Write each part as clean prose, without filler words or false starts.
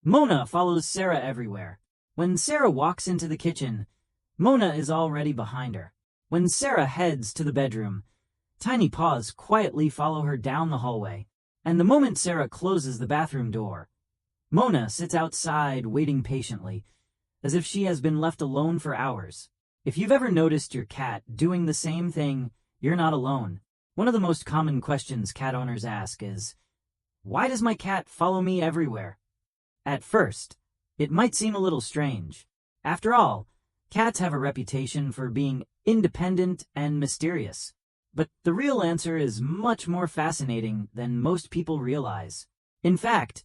Mona follows Sarah everywhere. When Sarah walks into the kitchen, Mona is already behind her. When Sarah heads to the bedroom, tiny paws quietly follow her down the hallway. And the moment Sarah closes the bathroom door, Mona sits outside waiting patiently, as if she has been left alone for hours. If you've ever noticed your cat doing the same thing, you're not alone. One of the most common questions cat owners ask is, why does my cat follow me everywhere? At first, it might seem a little strange. After all, cats have a reputation for being independent and mysterious. But the real answer is much more fascinating than most people realize. In fact,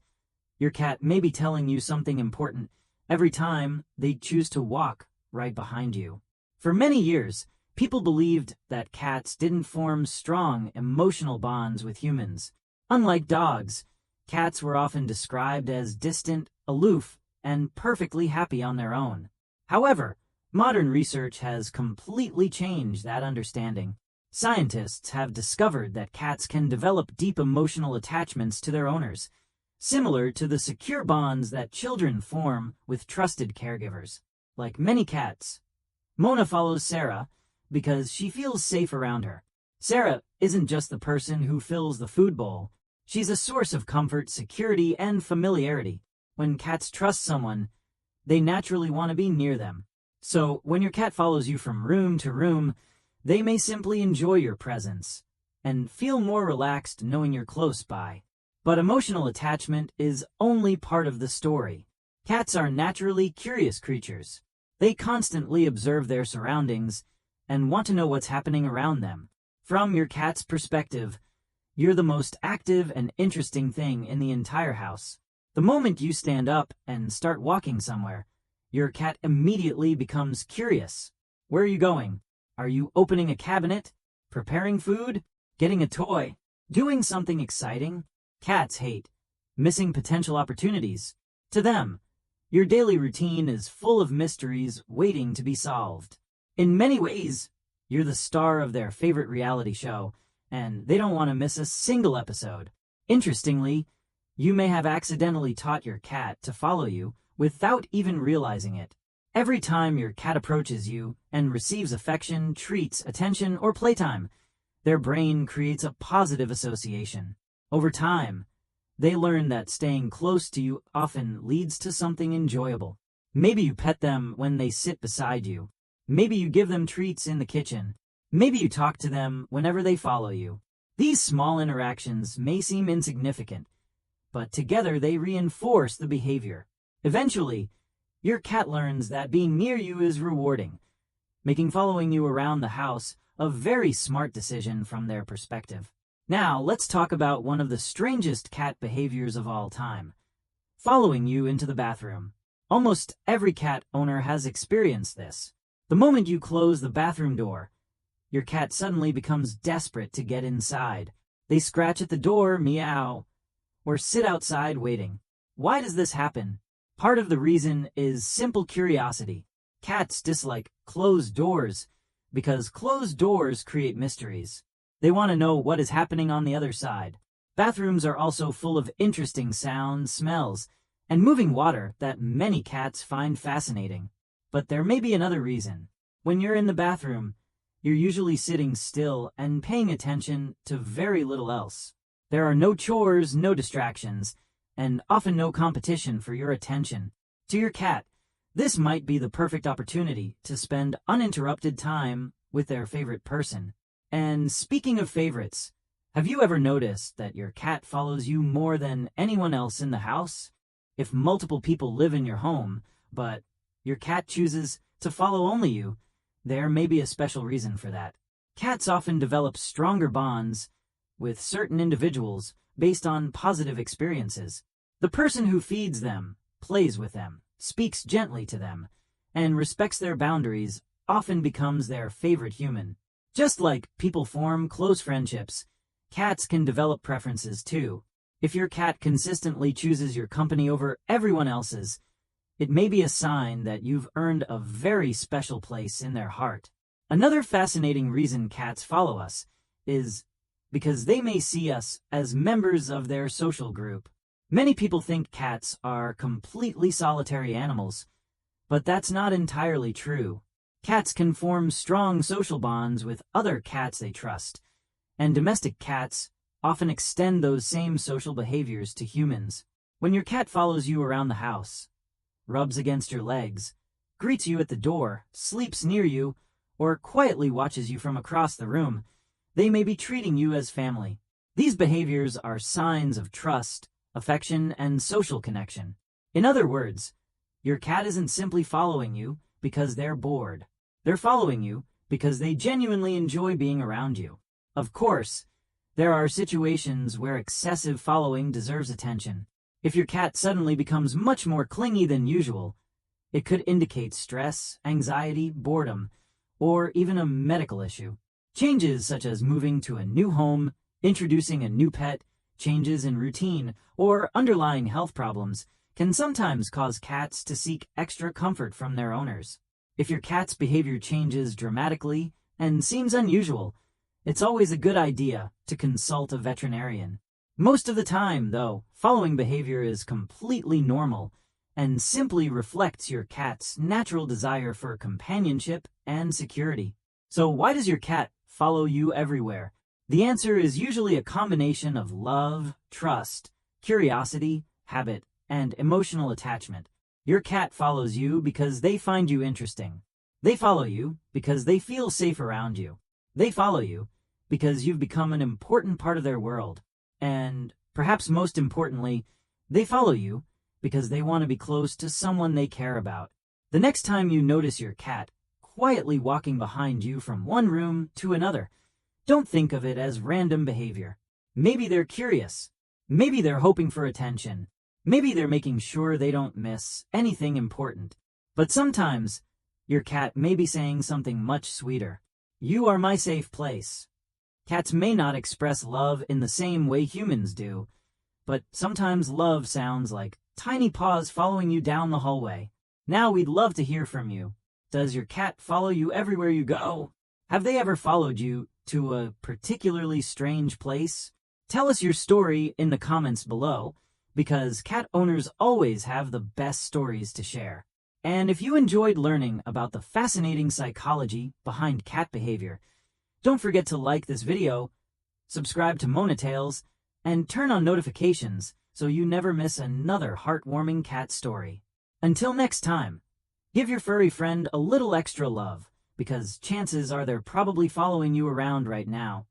your cat may be telling you something important every time they choose to walk right behind you. For many years, people believed that cats didn't form strong emotional bonds with humans. Unlike dogs, cats were often described as distant, aloof, and perfectly happy on their own. However, modern research has completely changed that understanding. Scientists have discovered that cats can develop deep emotional attachments to their owners, similar to the secure bonds that children form with trusted caregivers. Like many cats, Mona follows Sarah because she feels safe around her. Sarah isn't just the person who fills the food bowl. She's a source of comfort, security, and familiarity. When cats trust someone, they naturally want to be near them. So when your cat follows you from room to room, they may simply enjoy your presence and feel more relaxed knowing you're close by. But emotional attachment is only part of the story. Cats are naturally curious creatures. They constantly observe their surroundings and want to know what's happening around them. From your cat's perspective, you're the most active and interesting thing in the entire house. The moment you stand up and start walking somewhere, your cat immediately becomes curious. Where are you going? Are you opening a cabinet? Preparing food? Getting a toy? Doing something exciting? Cats hate missing potential opportunities. To them, your daily routine is full of mysteries waiting to be solved. In many ways, you're the star of their favorite reality show, and they don't want to miss a single episode. Interestingly, you may have accidentally taught your cat to follow you without even realizing it. Every time your cat approaches you and receives affection, treats, attention, or playtime, their brain creates a positive association. Over time, they learn that staying close to you often leads to something enjoyable. Maybe you pet them when they sit beside you. Maybe you give them treats in the kitchen. Maybe you talk to them whenever they follow you. These small interactions may seem insignificant, but together they reinforce the behavior. Eventually, your cat learns that being near you is rewarding, making following you around the house a very smart decision from their perspective. Now, let's talk about one of the strangest cat behaviors of all time: following you into the bathroom. Almost every cat owner has experienced this. The moment you close the bathroom door, your cat suddenly becomes desperate to get inside. They scratch at the door, meow, or sit outside waiting. Why does this happen? Part of the reason is simple curiosity. Cats dislike closed doors because closed doors create mysteries. They want to know what is happening on the other side. Bathrooms are also full of interesting sounds, smells, and moving water that many cats find fascinating. But there may be another reason. When you're in the bathroom, you're usually sitting still and paying attention to very little else. There are no chores, no distractions, and often no competition for your attention. To your cat, this might be the perfect opportunity to spend uninterrupted time with their favorite person. And speaking of favorites, have you ever noticed that your cat follows you more than anyone else in the house? If multiple people live in your home, but your cat chooses to follow only you, there may be a special reason for that. Cats often develop stronger bonds with certain individuals based on positive experiences. The person who feeds them, plays with them, speaks gently to them, and respects their boundaries often becomes their favorite human. Just like people form close friendships, cats can develop preferences too. If your cat consistently chooses your company over everyone else's, it may be a sign that you've earned a very special place in their heart. Another fascinating reason cats follow us is because they may see us as members of their social group. Many people think cats are completely solitary animals, but that's not entirely true. Cats can form strong social bonds with other cats they trust, and domestic cats often extend those same social behaviors to humans. When your cat follows you around the house, rubs against your legs, greets you at the door, sleeps near you, or quietly watches you from across the room, they may be treating you as family. These behaviors are signs of trust, affection, and social connection. In other words, your cat isn't simply following you because they're bored. They're following you because they genuinely enjoy being around you. Of course, there are situations where excessive following deserves attention. If your cat suddenly becomes much more clingy than usual, it could indicate stress, anxiety, boredom, or even a medical issue. Changes such as moving to a new home, introducing a new pet, changes in routine, or underlying health problems can sometimes cause cats to seek extra comfort from their owners. If your cat's behavior changes dramatically and seems unusual, it's always a good idea to consult a veterinarian. Most of the time, though, following behavior is completely normal and simply reflects your cat's natural desire for companionship and security. So why does your cat follow you everywhere? The answer is usually a combination of love, trust, curiosity, habit, and emotional attachment. Your cat follows you because they find you interesting. They follow you because they feel safe around you. They follow you because you've become an important part of their world. And, perhaps most importantly, they follow you because they want to be close to someone they care about. The next time you notice your cat quietly walking behind you from one room to another, don't think of it as random behavior. Maybe they're curious. Maybe they're hoping for attention. Maybe they're making sure they don't miss anything important. But sometimes, your cat may be saying something much sweeter. You are my safe place. Cats may not express love in the same way humans do, but sometimes love sounds like tiny paws following you down the hallway. Now we'd love to hear from you. Does your cat follow you everywhere you go? Have they ever followed you to a particularly strange place? Tell us your story in the comments below, because cat owners always have the best stories to share. And if you enjoyed learning about the fascinating psychology behind cat behavior, don't forget to like this video, subscribe to Mona Tales, and turn on notifications so you never miss another heartwarming cat story. Until next time, give your furry friend a little extra love, because chances are they're probably following you around right now.